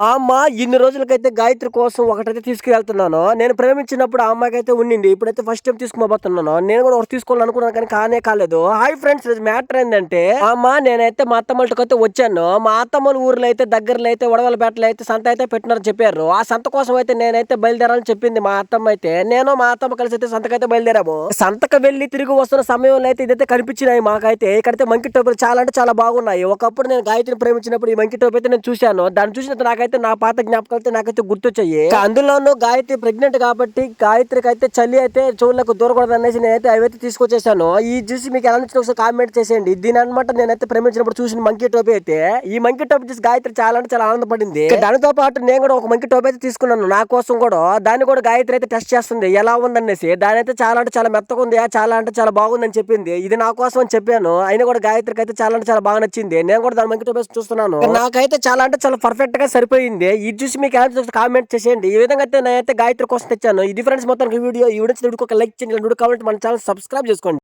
ఆ అమ్మ ఇన్ని రోజులకైతే గాయత్రి కోసం ఒకటైతే తీసుకెళ్తున్నాను. నేను ప్రేమించినప్పుడు ఆ అమ్మాయికైతే ఉండింది. ఇప్పుడైతే ఫస్ట్ టైమ్ తీసుకోబోతున్నాను. నేను కూడా ఒకటి తీసుకోవాలనుకున్నాను కానీ కానే కాలేదు. హాయ్ ఫ్రెండ్స్, ఈరోజు మ్యాటర్ ఏందంటే ఆ అమ్మ నేనైతే మా అత్తమ్మోళ్ళకైతే వచ్చాను. మా అత్తమ్మోళ్ళ ఊర్లో అయితే దగ్గరలో అయితే ఉడవలపేటలో అయితే సంత అయితే పెట్టినారని చెప్పారు. ఆ సంత కోసం అయితే నేనైతే బయలుదేరాలని చెప్పింది మా అత్తమ్మ అయితే. నేను మా అత్తమ్మ కలిసి అయితే సంతకైతే బయలుదేరాము. సంతకు వెళ్లి తిరిగి వస్తున్న సమయంలో అయితే ఇదైతే కనిపించినాయి మాకైతే. ఇక్కడైతే మంకీ టోపీలు చాలా అంటే చాలా బాగున్నాయి. ఒకప్పుడు నేను గాయత్రిని ప్రేమించినప్పుడు ఈ మంకీ టోపీ అయితే నేను చూశాను. దాన్ని చూసిన నాకైతే నా పాత జ్ఞాపకాలతో నాకైతే గుర్తొచ్చాయి. అందులోనూ గాయత్రి ప్రెగ్నెంట్ కాబట్టి గాయత్రికి అయితే చలి అయితే చెవులకు దూరకూడదు అనేసి నేనైతే అవైతే తీసుకొచ్చేసాను. ఈ చూసి మీకు ఎలా నచ్చిందో ఒకసారి కామెంట్ చేసేయండి. దీని అనమాట నేనైతే ప్రేమించినప్పుడు చూసిన మంకీ టోపీ అయితే. ఈ మంకీ టోపీ చూసి గాయత్రి చాలా అంటే చాలా ఆనందపడింది. దానితో పాటు నేను కూడా ఒక మంకీ టోపీ అయితే తీసుకున్నాను నా కోసం కూడా. దాన్ని కూడా గాయత్రి అయితే టెస్ట్ చేస్తుంది ఎలా ఉందనేసి. దాని అయితే చాలా అంటే చాలా మెత్తగా ఉంది, చాలా అంటే చాలా బాగుందని చెప్పింది. ఇది నా కోసం అని చెప్పాను. అయినా కూడా గాయత్రికి అయితే చాలా అంటే చాలా బాగా నచ్చింది. నేను కూడా దాని మంకీ టోపీ చూస్తున్నాను. నాకైతే చాలా అంటే చాలా పర్ఫెక్ట్ గా సరిపోయింది. ఇది చూసి మీకు ఎలా కామెంట్ చేసేయండి. ఈ విధంగా అయితే నేనైతే గాయత్రి కోసం తెచ్చాను. ఇది ఫ్రెండ్స్ మొత్తానికి వీడియో. ఈ వీడియో ఒక లైక్ చేయండి, కామెంట్ మన ఛానల్ సబ్స్క్రైబ్ చేసుకోండి.